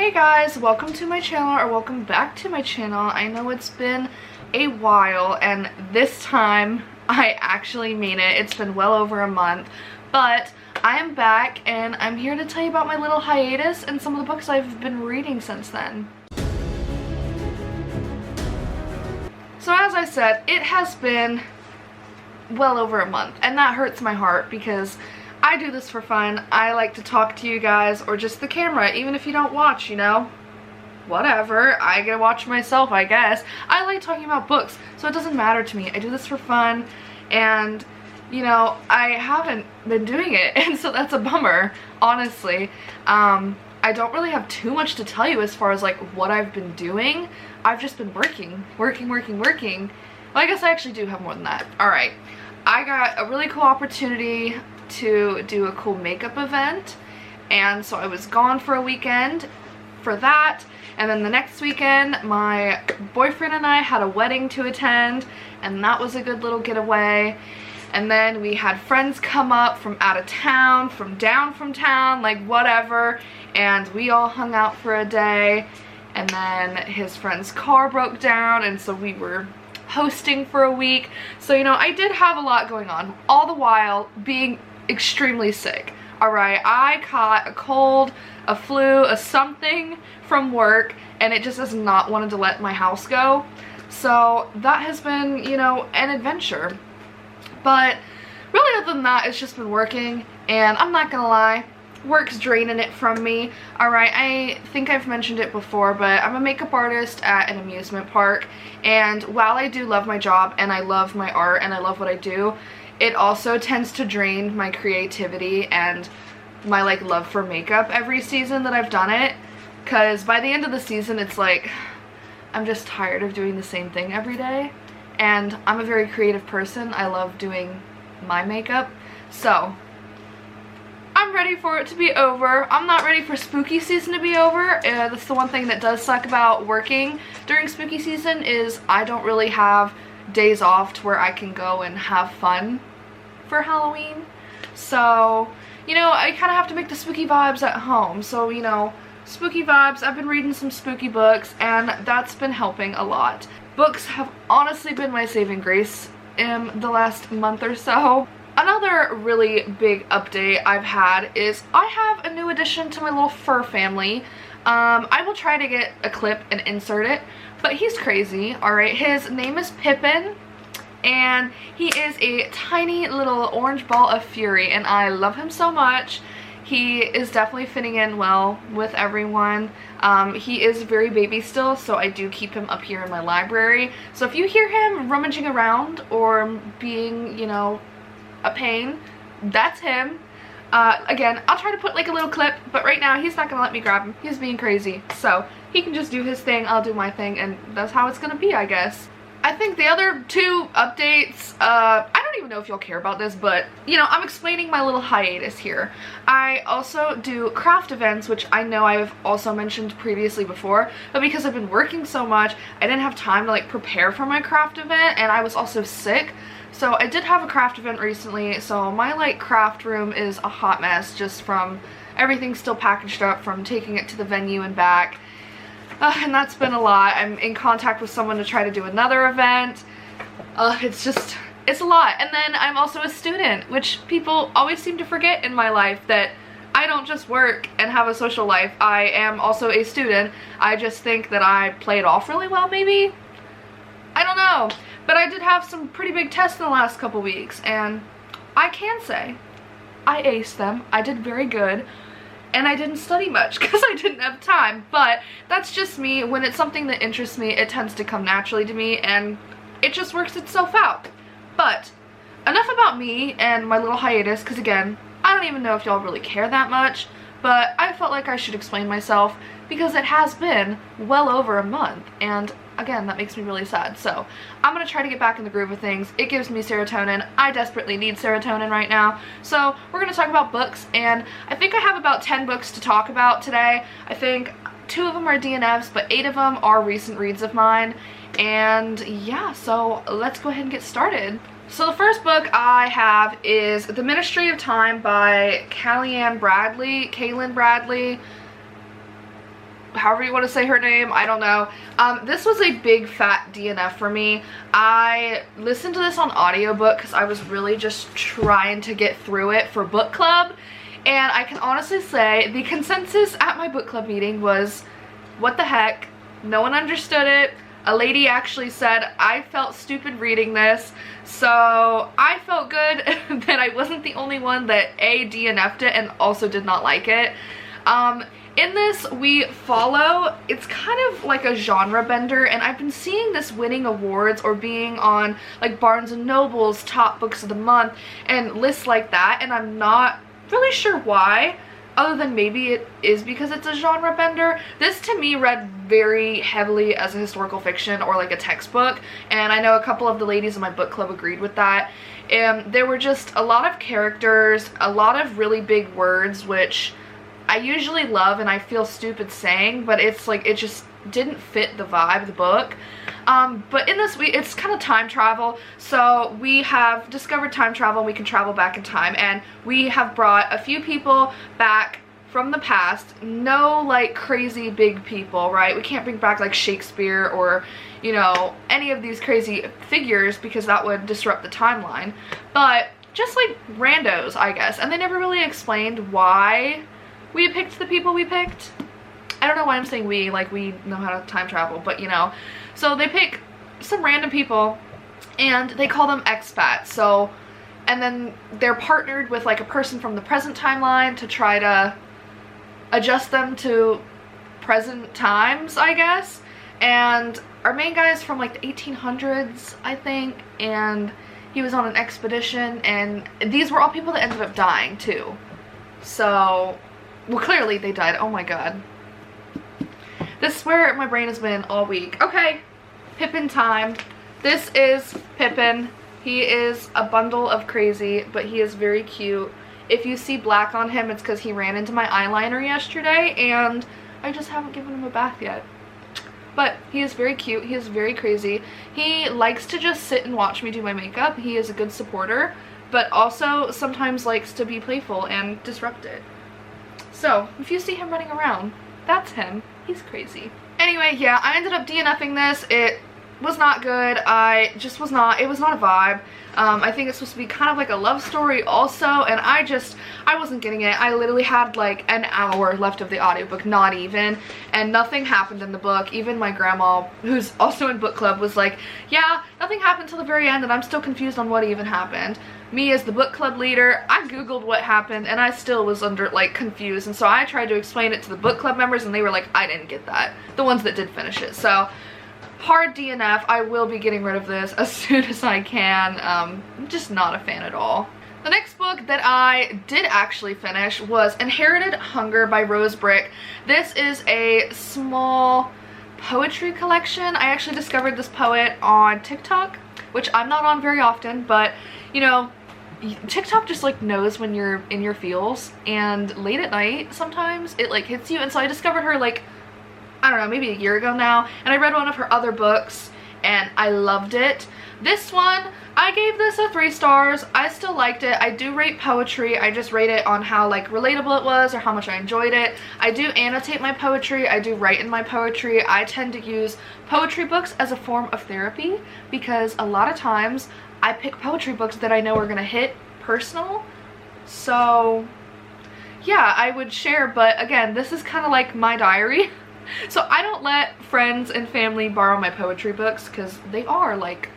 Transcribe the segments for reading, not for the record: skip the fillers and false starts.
Hey guys, welcome to my channel, or welcome back to my channel. I know it's been a while, and this time I actually mean it. It's been well over a month, but I am back and I'm here to tell you about my little hiatus and some of the books I've been reading since then. So as I said, it has been well over a month, and that hurts my heart because I do this for fun. I like to talk to you guys, or just the camera, even if you don't watch, you know? Whatever, I get to watch myself, I guess. I like talking about books, so it doesn't matter to me. I do this for fun, and, you know, I haven't been doing it, and so that's a bummer, honestly. I don't really have too much to tell you as far as, like, what I've been doing. I've just been working. Well, I guess I actually do have more than that. Alright, I got a really cool opportunity to do a cool makeup event, and so I was gone for a weekend for that, and then the next weekend my boyfriend and I had a wedding to attend, and that was a good little getaway. And then we had friends come up from out of town, from down from town, like whatever, and we all hung out for a day. And then his friend's car broke down, and so we were hosting for a week. So, you know, I did have a lot going on, all the while being extremely sick. Alright, I caught a cold, a flu, a something from work, and it just has not wanted to let my house go. So that has been, you know, an adventure. But really, other than that, it's just been working, and I'm not gonna lie, work's draining it from me. Alright, I think I've mentioned it before, but I'm a makeup artist at an amusement park, and while I do love my job and I love my art and I love what I do, it also tends to drain my creativity and my like love for makeup every season that I've done it, because by the end of the season it's like I'm just tired of doing the same thing every day, and I'm a very creative person. I love doing my makeup, so I'm ready for it to be over. I'm not ready for spooky season to be over. That's the one thing that does suck about working during spooky season, is I don't really have days off to where I can go and have fun for Halloween. So, you know, I kind of have to make the spooky vibes at home. So, you know, spooky vibes. I've been reading some spooky books, and that's been helping a lot. Books have honestly been my saving grace in the last month or so. Another really big update I've had is I have a new addition to my little fur family. I will try to get a clip and insert it, but he's crazy. Alright, his name is Pippin, and he is a tiny little orange ball of fury, and I love him so much. He is definitely fitting in well with everyone. He is very baby still, so I do keep him up here in my library. So if you hear him rummaging around or being, you know, a pain, that's him. Again, I'll try to put like a little clip, but right now he's not gonna let me grab him. He's being crazy, so he can just do his thing, I'll do my thing, and that's how it's gonna be, I guess. I think the other two updates, I don't even know if y'all care about this, but, you know, I'm explaining my little hiatus here. I also do craft events, which I know I've also mentioned previously before, but because I've been working so much, I didn't have time to, like, prepare for my craft event, and I was also sick. So I did have a craft event recently, so my, like, craft room is a hot mess just from everything still packaged up from taking it to the venue and back. And that's been a lot. I'm in contact with someone to try to do another event. It's a lot. And then I'm also a student, which people always seem to forget in my life, that I don't just work and have a social life. I am also a student. I just think that I play it off really well, maybe? I don't know. But I did have some pretty big tests in the last couple weeks, and I can say I aced them. I did very good. And I didn't study much because I didn't have time, but that's just me. When it's something that interests me, it tends to come naturally to me, and it just works itself out. But enough about me and my little hiatus, because again, I don't even know if y'all really care that much, but I felt like I should explain myself because it has been well over a month, and again, that makes me really sad. So I'm gonna try to get back in the groove of things. It gives me serotonin. I desperately need serotonin right now. So we're gonna talk about books, and I think I have about 10 books to talk about today. I think 2 of them are DNFs, but 8 of them are recent reads of mine. And yeah, so let's go ahead and get started. So the first book I have is The Ministry of Time by Kaylen Bradley. however you want to say her name, I don't know. This was a big fat DNF for me. I listened to this on audiobook because I was really just trying to get through it for book club, and I can honestly say the consensus at my book club meeting was, what the heck, no one understood it. A lady actually said I felt stupid reading this, so I felt good that I wasn't the only one that DNF'd it and also did not like it. In this, we follow, it's kind of like a genre bender, and I've been seeing this winning awards or being on like Barnes & Noble's top books of the month and lists like that, and I'm not really sure why, other than maybe it is because it's a genre bender. This to me read very heavily as a historical fiction or like a textbook, and I know a couple of the ladies in my book club agreed with that. There were just a lot of characters, a lot of really big words, which I usually love and I feel stupid saying, but it's like it just didn't fit the vibe of the book. But in this, it's kind of time travel, so we have discovered time travel. We can travel back in time, and we have brought a few people back from the past. No like crazy big people, right? We can't bring back like Shakespeare or, you know, any of these crazy figures because that would disrupt the timeline, but just like randos, I guess. And they never really explained why we picked the people we picked. I don't know why I'm saying we, like we know how to time travel, but you know. So they pick some random people and they call them expats. So, and then they're partnered with like a person from the present timeline to try to adjust them to present times, I guess. And our main guy is from like the 1800s, I think, and he was on an expedition, and these were all people that ended up dying too. So, well, clearly they died. Oh my god. This is where my brain has been all week. Okay, Pippin time. This is Pippin. He is a bundle of crazy, but he is very cute. If you see black on him, it's because he ran into my eyeliner yesterday, and I just haven't given him a bath yet. But he is very cute. He is very crazy. He likes to just sit and watch me do my makeup. He is a good supporter, but also sometimes likes to be playful and disrupt it. So, if you see him running around, that's him. He's crazy. Anyway, yeah, I ended up DNFing this. It was not good. It was not a vibe. I think it's supposed to be kind of like a love story also, and I wasn't getting it. I literally had like an hour left of the audiobook, not even, and nothing happened in the book. Even my grandma, who's also in book club, was like, yeah, nothing happened till the very end, and I'm still confused on what even happened. Me as the book club leader, I googled what happened and I still was confused, and so I tried to explain it to the book club members and they were like, I didn't get that. The ones that did finish it. So hard DNF. I will be getting rid of this as soon as I can. I'm just not a fan at all. The next book that I did actually finish was Inherited Hunger by Rose Brick. This is a small poetry collection. I actually discovered this poet on TikTok, which I'm not on very often, but you know, TikTok just like knows when you're in your feels, and late at night sometimes it like hits you. And so I discovered her like, I don't know, maybe a year ago now, and I read one of her other books and I loved it. This one, I gave this a 3 stars. I still liked it. I do rate poetry. I just rate it on how like relatable it was or how much I enjoyed it. I do annotate my poetry. I do write in my poetry. I tend to use poetry books as a form of therapy because a lot of times I pick poetry books that I know are gonna hit personal. So yeah, I would share, but again, this is kind of like my diary. So I don't let friends and family borrow my poetry books because they are like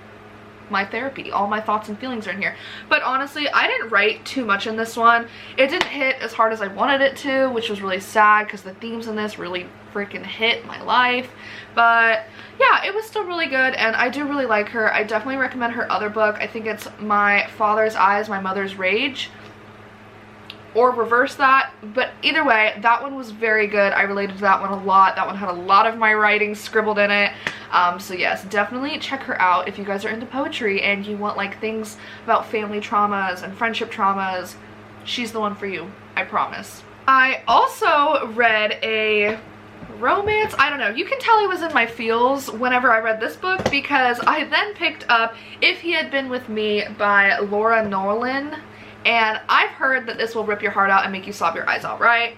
my therapy. All my thoughts and feelings are in here. But honestly, I didn't write too much in this one. It didn't hit as hard as I wanted it to, which was really sad because the themes in this really freaking hit my life. But yeah, it was still really good, and I do really like her. I definitely recommend her other book. I think it's My Father's Eyes, My Mother's Rage, or reverse that, but either way, that one was very good. I related to that one a lot. That one had a lot of my writing scribbled in it. So yes, definitely check her out if you guys are into poetry and you want like things about family traumas and friendship traumas. She's the one for you, I promise. I also read a romance. I don't know, you can tell I was in my feels whenever I read this book because I then picked up If He Had Been With Me by Laura Norlin. And I've heard that this will rip your heart out and make you sob your eyes out, right?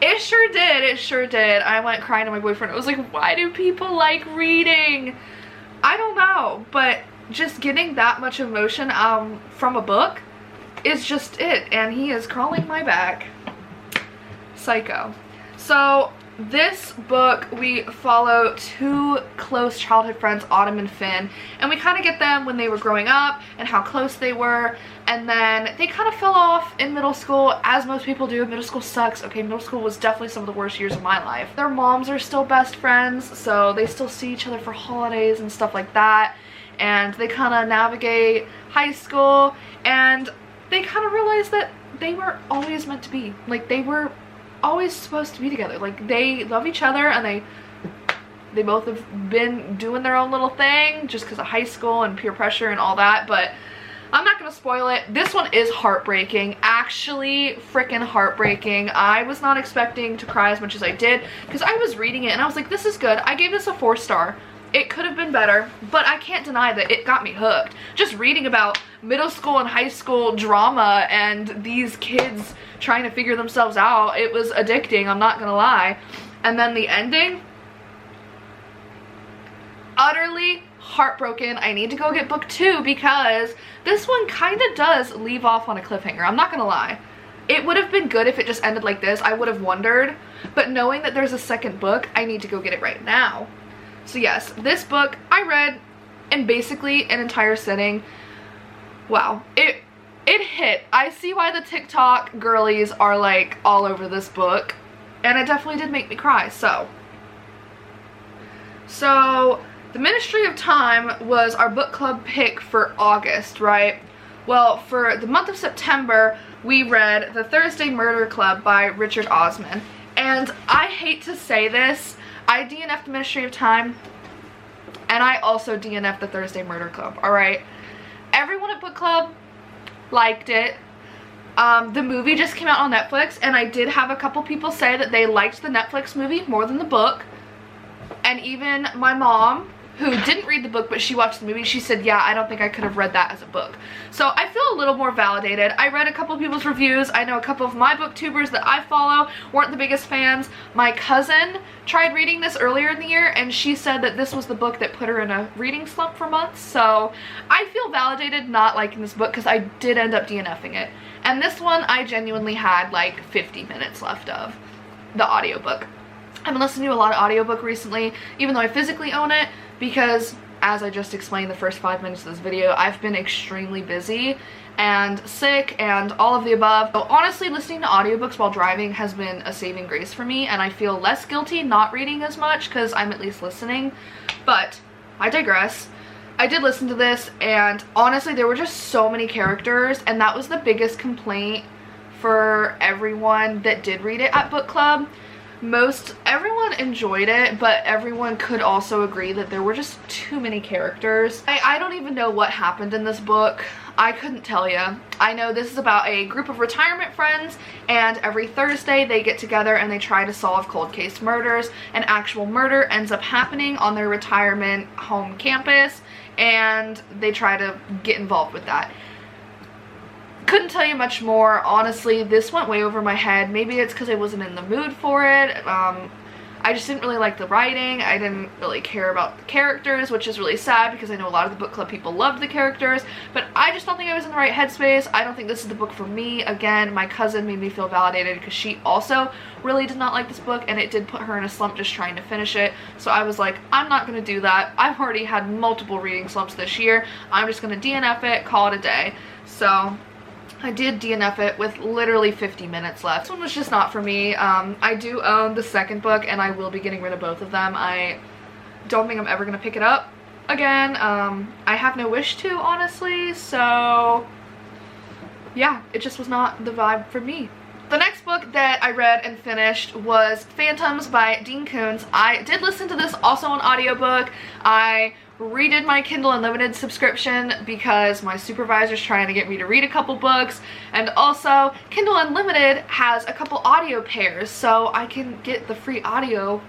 It sure did. It sure did. I went crying to my boyfriend. I was like, why do people like reading? I don't know, but just getting that much emotion from a book is just it. And he is crawling my back. Psycho. So this book, we follow two close childhood friends, Autumn and Finn, and we kind of get them when they were growing up and how close they were, and then they kind of fell off in middle school, as most people do. Middle school sucks. Okay, middle school was definitely some of the worst years of my life. Their moms are still best friends, so they still see each other for holidays and stuff like that, and they kind of navigate high school, and they kind of realize that they were always meant to be. Like, they were always supposed to be together. Like, they love each other, and they both have been doing their own little thing just because of high school and peer pressure and all that, but I'm not gonna spoil it. This one is heartbreaking, actually freaking heartbreaking. I was not expecting to cry as much as I did because I was reading it and I was like, this is good. I gave this a 4-star. It could have been better, but I can't deny that it got me hooked. Just reading about middle school and high school drama and these kids trying to figure themselves out, it was addicting, I'm not gonna lie. And then the ending, utterly heartbroken. I need to go get book 2 because this one kind of does leave off on a cliffhanger, I'm not gonna lie. It would have been good if it just ended like this. I would have wondered, but knowing that there's a second book, I need to go get it right now. So yes, this book I read in basically an entire sitting. Wow, it hit. I see why the TikTok girlies are like all over this book, and it definitely did make me cry. So The Ministry of Time was our book club pick for August, right? Well, for the month of September, we read The Thursday Murder Club by Richard Osman. And I hate to say this, I DNF'd The Ministry of Time, and I also DNF'd The Thursday Murder Club, alright? Everyone at book club liked it. The movie just came out on Netflix, and I did have a couple people say that they liked the Netflix movie more than the book. And even my mom, who didn't read the book but she watched the movie, she said, yeah, I don't think I could have read that as a book. So I feel a little more validated. I read a couple of people's reviews. I know a couple of my booktubers that I follow weren't the biggest fans. My cousin tried reading this earlier in the year and she said that this was the book that put her in a reading slump for months. So I feel validated not liking this book because I did end up DNFing it. And this one I genuinely had like 50 minutes left of the audiobook. I've been listening to a lot of audiobook recently, even though I physically own it, because as I just explained the first 5 minutes of this video, I've been extremely busy and sick and all of the above. So honestly, listening to audiobooks while driving has been a saving grace for me, and I feel less guilty not reading as much because I'm at least listening. But I digress. I did listen to this, and honestly, there were just so many characters, and that was the biggest complaint for everyone that did read it at book club. Everyone enjoyed it, but everyone could also agree that there were just too many characters. I don't even know what happened in this book. I couldn't tell you. I know this is about a group of retirement friends, and every Thursday they get together and they try to solve cold case murders. An actual murder ends up happening on their retirement home campus, and they try to get involved with that. Couldn't tell you much more. Honestly, this went way over my head. Maybe it's because I wasn't in the mood for it. I just didn't really like the writing. I didn't really care about the characters, which is really sad because I know a lot of the book club people loved the characters, but I just don't think I was in the right headspace. I don't think this is the book for me. Again, my cousin made me feel validated because she also really did not like this book, and it did put her in a slump just trying to finish it. So I was like, I'm not going to do that. I've already had multiple reading slumps this year. I'm just going to DNF it, call it a day. So I did DNF it with literally 50 minutes left. This one was just not for me. I do own the second book, and I will be getting rid of both of them. I don't think I'm ever going to pick it up again. I have no wish to, honestly, so yeah, it just was not the vibe for me. The next book that I read and finished was Phantoms by Dean Koontz. I did listen to this also on audiobook. I redid my Kindle Unlimited subscription because my supervisor's trying to get me to read a couple books, and also Kindle Unlimited has a couple audio pairs, so I can get the free audio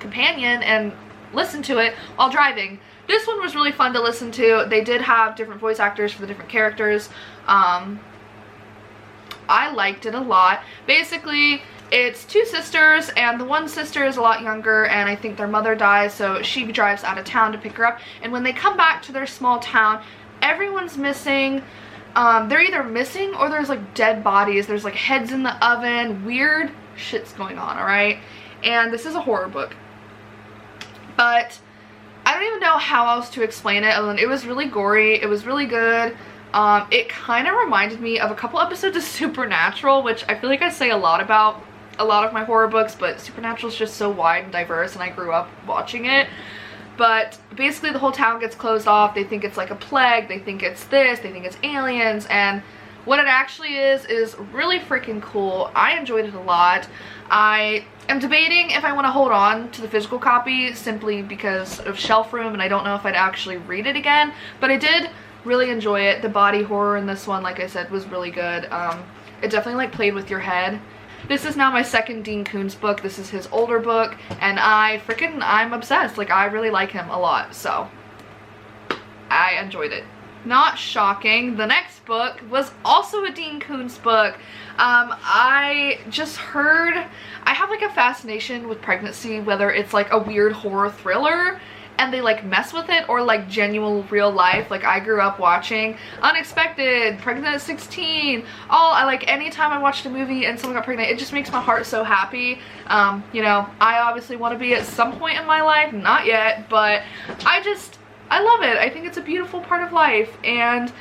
companion and listen to it while driving. This one was really fun to listen to. They did have different voice actors for the different characters. I liked it a lot. Basically, It's two sisters, and the one sister is a lot younger, and I think their mother dies, so she drives out of town to pick her up. And when they come back to their small town, everyone's missing. They're either missing or there's like dead bodies. There's like heads in the oven. Weird shit's going on, alright? And this is a horror book. But I don't even know how else to explain it other than it was really gory. It was really good. It kind of reminded me of a couple episodes of Supernatural, which I feel like I say a lot about a lot of my horror books, but Supernatural is just so wide and diverse, and I grew up watching it. But basically the whole town gets closed off. They think it's like a plague, they think it's this, they think it's aliens, and what it actually is really freaking cool. I enjoyed it a lot. I am debating if I want to hold on to the physical copy simply because of shelf room, and I don't know if I'd actually read it again, but I did really enjoy it. The body horror in this one, like I said, was really good. It definitely like played with your head. This is now my second Dean Koontz book. This is his older book, and I'm obsessed. Like, I really like him a lot, so I enjoyed it. Not shocking, the next book was also a Dean Koontz book. I just heard, I have like a fascination with pregnancy, whether it's like a weird horror thriller and they like mess with it, or like genuine real life. Like, I grew up watching Unexpected, Pregnant at 16, anytime I watched a movie and someone got pregnant, it just makes my heart so happy. You know, I obviously want to be at some point in my life, not yet, but I love it. I think it's a beautiful part of life, and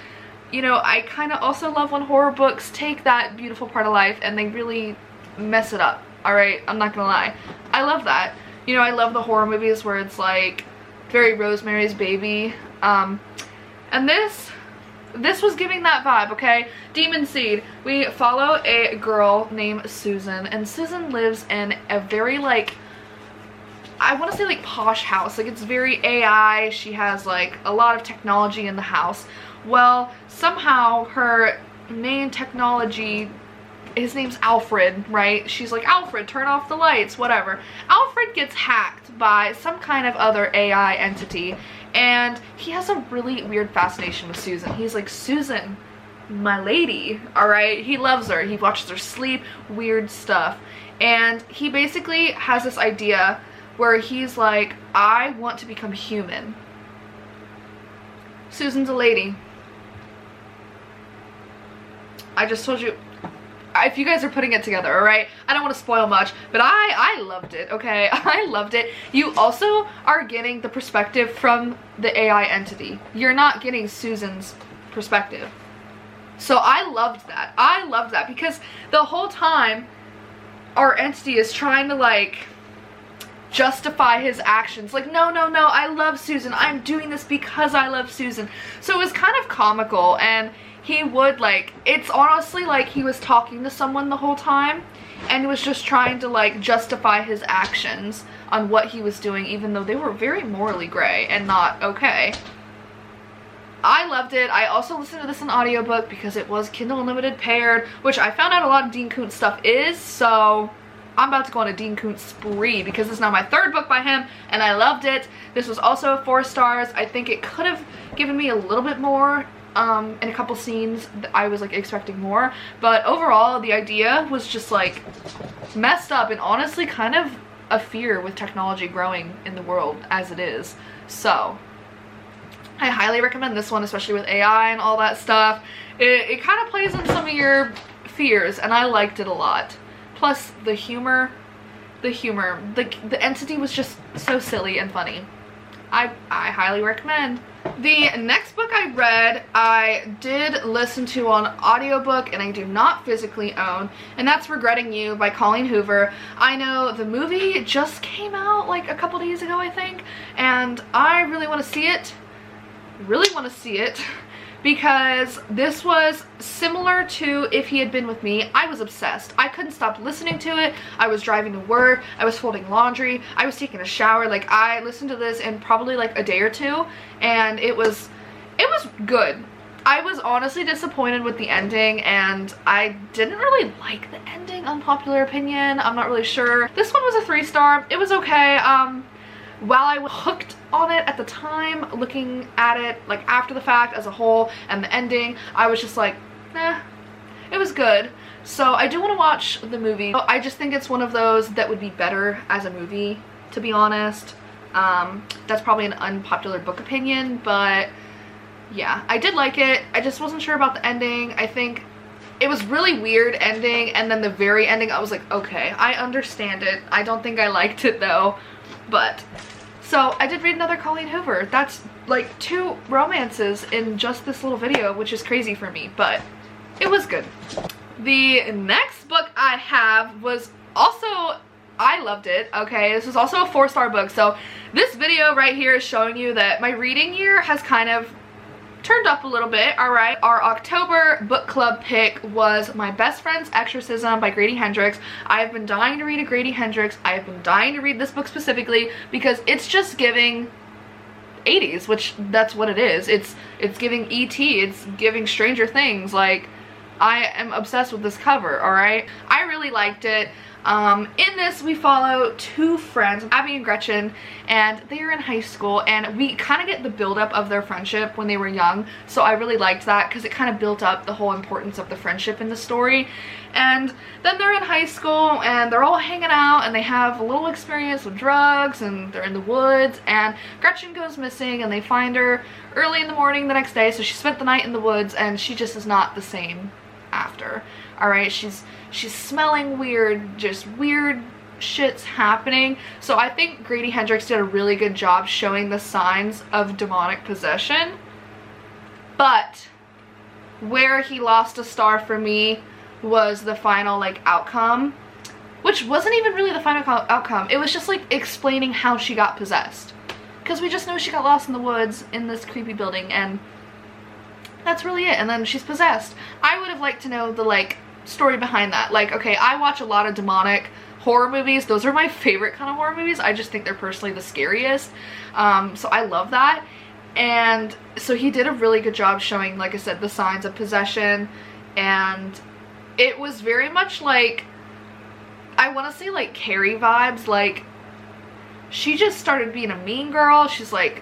you know, I kind of also love when horror books take that beautiful part of life and they really mess it up. Alright, I'm not gonna lie. I love that. You know, I love the horror movies where it's like very Rosemary's Baby. And this was giving that vibe, okay? Demon Seed. We follow a girl named Susan, and Susan lives in a very like, I want to say like posh house. Like, it's very AI. She has like a lot of technology in the house. Well, somehow her main technology, his name's Alfred, right? She's like, Alfred, turn off the lights, whatever. Alfred gets hacked by some kind of other AI entity, and he has a really weird fascination with Susan. He's like, Susan, my lady, alright? He loves her. He watches her sleep, weird stuff. And he basically has this idea where he's like, I want to become human. Susan's a lady. I just told you, if you guys are putting it together, alright? I don't want to spoil much, but I loved it, okay? I loved it. You also are getting the perspective from the AI entity. You're not getting Susan's perspective. So I loved that. I loved that because the whole time our entity is trying to like justify his actions. Like, no, I love Susan. I'm doing this because I love Susan. So it was kind of comical, and he would like, it's honestly like he was talking to someone the whole time and he was just trying to like justify his actions on what he was doing, even though they were very morally gray and not okay. I loved it. I also listened to this in audiobook because it was Kindle Unlimited paired, which I found out a lot of Dean Koontz stuff is, so I'm about to go on a Dean Koontz spree because this is now my third book by him and I loved it. This was also 4 stars. I think it could have given me a little bit more in a couple scenes. I was like expecting more, but overall the idea was just like messed up and honestly kind of a fear with technology growing in the world as it is. So I highly recommend this one, especially with AI and all that stuff. It kind of plays on some of your fears and I liked it a lot. Plus the humor, the entity was just so silly and funny. I highly recommend. The next book I read, I did listen to on audiobook and I do not physically own, and that's Regretting You by Colleen Hoover. I know the movie just came out like a couple days ago, I think, and I really want to see it. Because this was similar to If He Had Been With Me. I was obsessed. I couldn't stop listening to it. I was driving to work. I was folding laundry. I was taking a shower. Like, I listened to this in probably like a day or two, and it was good. I was honestly disappointed with the ending, and I didn't really like the ending, unpopular opinion. I'm not really sure. This one was a 3-star. It was okay. While I was hooked on it at the time, looking at it like after the fact as a whole and the ending, I was just like, eh, it was good. So I do want to watch the movie. I just think it's one of those that would be better as a movie, to be honest. That's probably an unpopular book opinion, but yeah, I did like it. I just wasn't sure about the ending. I think it was really weird ending, and then the very ending I was like, okay, I understand it. I don't think I liked it though. But so I did read another Colleen Hoover. That's like 2 romances in just this little video, which is crazy for me, but it was good. The next book I have was also, I loved it, okay? This was also a 4-star book. So this video right here is showing you that my reading year has kind of turned up a little bit, alright? Our October book club pick was My Best Friend's Exorcism by Grady Hendrix. I have been dying to read a Grady Hendrix. I have been dying to read this book specifically because it's just giving 80s, which that's what it is. It's giving E.T., it's giving Stranger Things. Like, I am obsessed with this cover, alright? I really liked it. In this, we follow 2 friends, Abby and Gretchen, and they are in high school, and we kind of get the buildup of their friendship when they were young, so I really liked that because it kind of built up the whole importance of the friendship in the story. And then they're in high school, and they're all hanging out, and they have a little experience with drugs, and they're in the woods, and Gretchen goes missing, and they find her early in the morning the next day, so she spent the night in the woods, and she just is not the same after. Alright, she's smelling weird, just weird shit's happening. So I think Grady Hendrix did a really good job showing the signs of demonic possession. But where he lost a star for me was the final like outcome, which wasn't even really the final outcome. It was just like explaining how she got possessed. Because we just know she got lost in the woods in this creepy building, and that's really it. And then she's possessed. I would have liked to know the like story behind that. Like, okay, I watch a lot of demonic horror movies. Those are my favorite kind of horror movies. I just think they're personally the scariest. So I love that. And so he did a really good job showing, like I said, the signs of possession. And it was very much like, I want to say like Carrie vibes. Like, she just started being a mean girl. She's like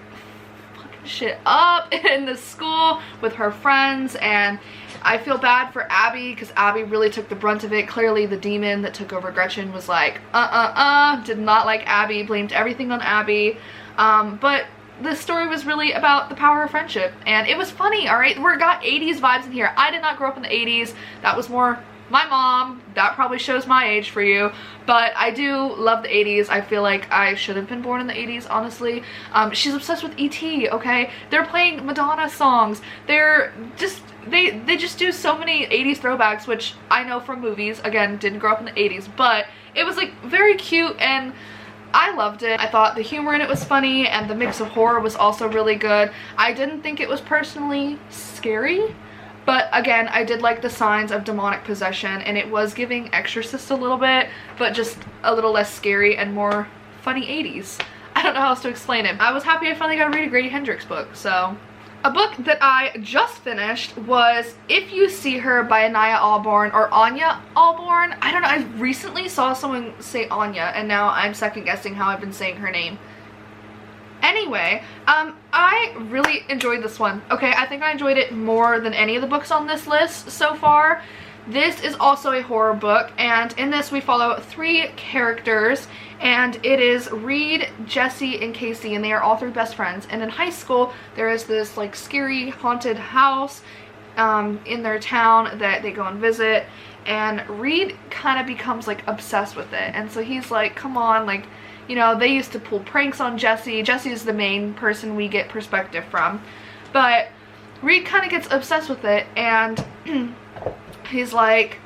fucking shit up in the school with her friends, and I feel bad for Abby because Abby really took the brunt of it. Clearly the demon that took over Gretchen was like, did not like Abby, blamed everything on Abby. But the story was really about the power of friendship, and it was funny, alright? We're got 80s vibes in here. I did not grow up in the 80s. That was more my mom. That probably shows my age for you, but I do love the 80s. I feel like I should have been born in the 80s, honestly. She's obsessed with E.T., okay? They're playing Madonna songs. They're just, they just do so many 80s throwbacks, which I know from movies. Again, didn't grow up in the 80s, but it was like very cute, and I loved it. I thought the humor in it was funny, and the mix of horror was also really good. I didn't think it was personally scary, but again, I did like the signs of demonic possession, and it was giving Exorcist a little bit, but just a little less scary and more funny 80s. I don't know how else to explain it. I was happy I finally got to read a Grady Hendrix book, so. A book that I just finished was If You See Her by Anya Ahlborn, or Anya Ahlborn. I don't know, I recently saw someone say Anya, and now I'm second guessing how I've been saying her name. Anyway, I really enjoyed this one. Okay, I think I enjoyed it more than any of the books on this list so far. This is also a horror book, and in this we follow 3 characters, and it is Reed, Jesse, and Casey, and they are all 3 best friends. And in high school, there is this like scary haunted house in their town that they go and visit, and Reed kind of becomes like obsessed with it. And so he's like, come on, like, you know, they used to pull pranks on Jesse. Jesse is the main person we get perspective from, but Reed kind of gets obsessed with it, and he's like,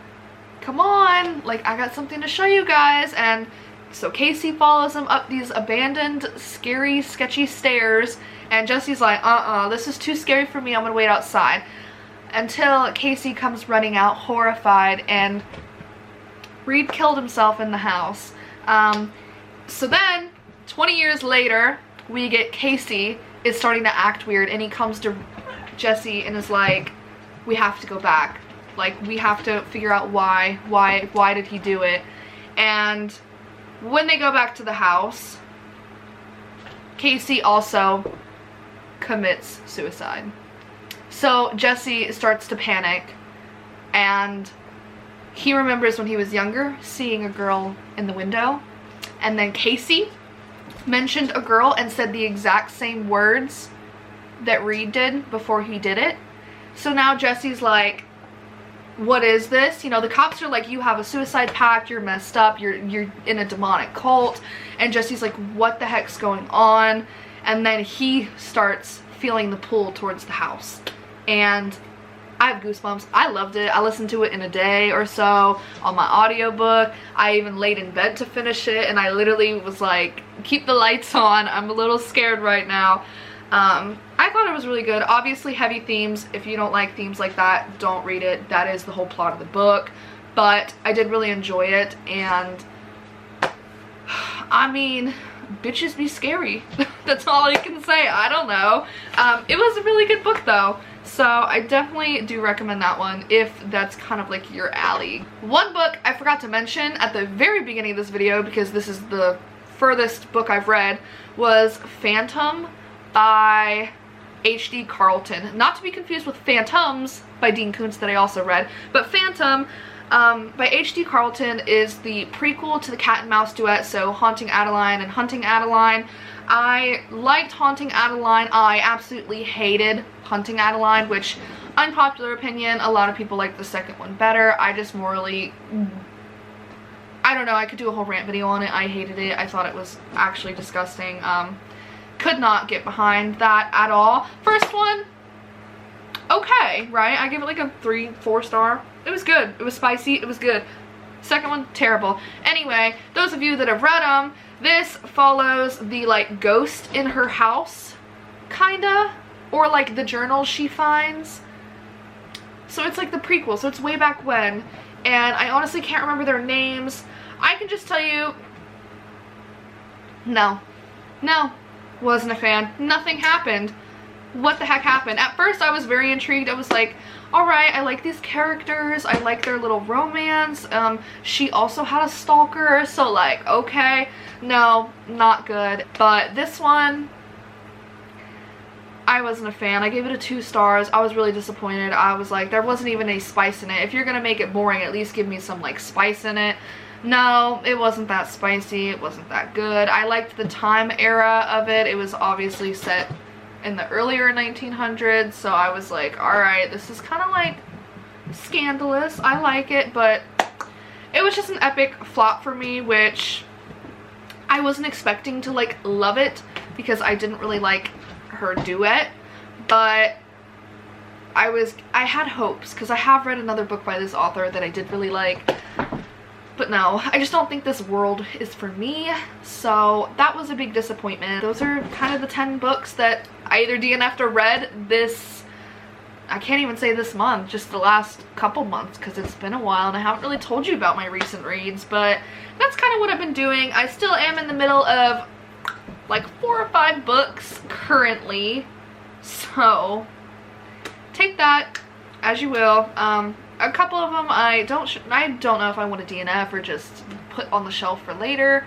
come on, like, I got something to show you guys. And so Casey follows him up these abandoned, scary, sketchy stairs, and Jesse's like, this is too scary for me, I'm gonna wait outside. Until Casey comes running out horrified, and Reed killed himself in the house. So then 20 years later, we get Casey is starting to act weird, and he comes to Jesse and is like, we have to go back, like, we have to figure out why did he do it. And when they go back to the house, Casey also commits suicide. So Jesse starts to panic, and he remembers when he was younger seeing a girl in the window, and then Casey mentioned a girl and said the exact same words that Reed did before he did it. So now Jesse's like, what is this? You know, the cops are like, you have a suicide pact, you're messed up, you're in a demonic cult. And Jesse's like, what the heck's going on? And then he starts feeling the pull towards the house. And I have goosebumps. I loved it. I listened to it in a day or so on my audiobook. I even laid in bed to finish it, and I literally was like, keep the lights on. I'm a little scared right now. I thought it was really good. Obviously heavy themes. If you don't like themes like that, don't read it. That is the whole plot of the book. But I did really enjoy it, and I mean, bitches be scary. That's all I can say. I don't know. It was a really good book though. So I definitely do recommend that one if that's kind of like your alley. One book I forgot to mention at the very beginning of this video, because this is the furthest book I've read, was Phantom by H.D. Carlton. Not to be confused with Phantoms by Dean Koontz that I also read, but Phantom by H.D. Carlton is the prequel to the Cat and Mouse duet, so Haunting Adeline and Hunting Adeline. I liked Haunting Adeline. I absolutely hated Hunting Adeline, which, unpopular opinion, a lot of people like the second one better. I just morally, I don't know, I could do a whole rant video on it. I hated it. I thought it was actually disgusting. Could not get behind that at all. First one, okay, right? I give it like a 3-4 star. It was good. It was spicy. It was good. Second one, terrible. Anyway, those of you that have read them, this follows the like ghost in her house, kinda, or like the journals she finds. So it's like the prequel, so it's way back when, and I honestly can't remember their names. I can just tell you, no, wasn't a fan. Nothing happened. What the heck happened? At first I was very intrigued. I was like, alright, I like these characters, I like their little romance. She also had a stalker, so like, okay, no, not good. But this one, I wasn't a fan. I gave it a 2 stars. I was really disappointed. I was like, there wasn't even any spice in it. If you're gonna make it boring, at least give me some like spice in it. No, it wasn't that spicy. It wasn't that good. I liked the time era of it. It was obviously set in the earlier 1900s, so I was like, alright, this is kind of like scandalous. I like it, but it was just an epic flop for me, which I wasn't expecting to like love it, because I didn't really like her duet, but I had hopes, because I have read another book by this author that I did really like. But no, I just don't think this world is for me, so that was a big disappointment. Those are kind of the 10 books that I either DNF'd or read this, I can't even say this month, just the last couple months, because it's been a while and I haven't really told you about my recent reads, but that's kind of what I've been doing. I still am in the middle of like 4 or 5 books currently, so take that as you will. A couple of them I don't know if I want to DNF or just put on the shelf for later,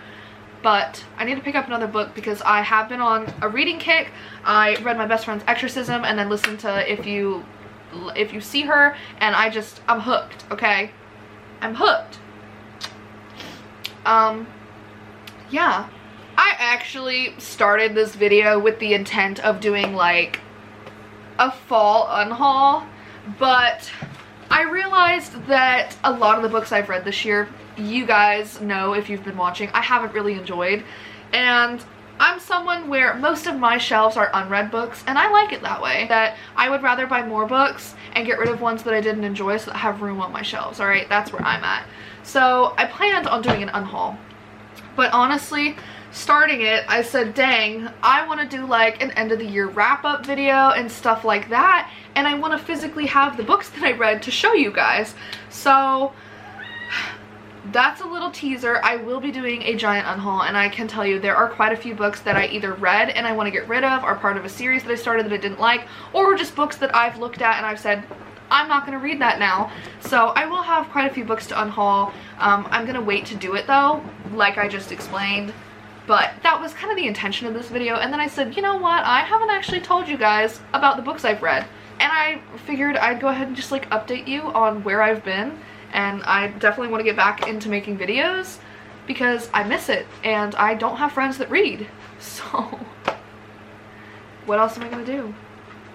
but I need to pick up another book because I have been on a reading kick. I read my best friend's Exorcism and then listened to If You See Her, and I'm hooked, okay? I'm hooked. Yeah. I actually started this video with the intent of doing like a fall unhaul, but I realized that a lot of the books I've read this year, you guys know if you've been watching, I haven't really enjoyed. And I'm someone where most of my shelves are unread books, and I like it that way. That I would rather buy more books and get rid of ones that I didn't enjoy so that I have room on my shelves, alright? That's where I'm at. So I planned on doing an unhaul. But honestly, starting it, I said, dang, I want to do like an end of the year wrap up video and stuff like that, and I want to physically have the books that I read to show you guys. So that's a little teaser. I will be doing a giant unhaul, and I can tell you there are quite a few books that I either read and I want to get rid of, are part of a series that I started that I didn't like, or just books that I've looked at and I've said, I'm not going to read that now. So I will have quite a few books to unhaul. I'm going to wait to do it though, like I just explained. But that was kind of the intention of this video, and then I said, you know what, I haven't actually told you guys about the books I've read, and I figured I'd go ahead and just like update you on where I've been and I definitely want to get back into making videos because I miss it and I don't have friends that read. So what else am I gonna do?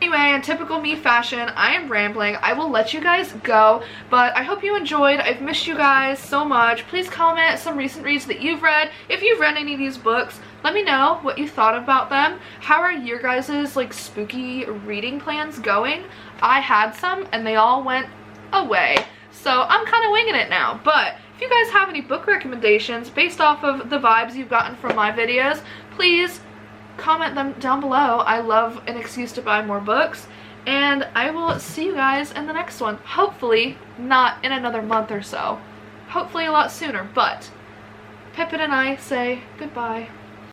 Anyway, in typical me fashion, I am rambling. I will let you guys go, but I hope you enjoyed. I've missed you guys so much. Please comment some recent reads that you've read. If you've read any of these books, let me know what you thought about them. How are your guys' like spooky reading plans going? I had some and they all went away, so I'm kind of winging it now. But if you guys have any book recommendations based off of the vibes you've gotten from my videos, please comment them down below. I love an excuse to buy more books, and I will see you guys in the next one. Hopefully not in another month or so. Hopefully a lot sooner, but Pippin and I say goodbye.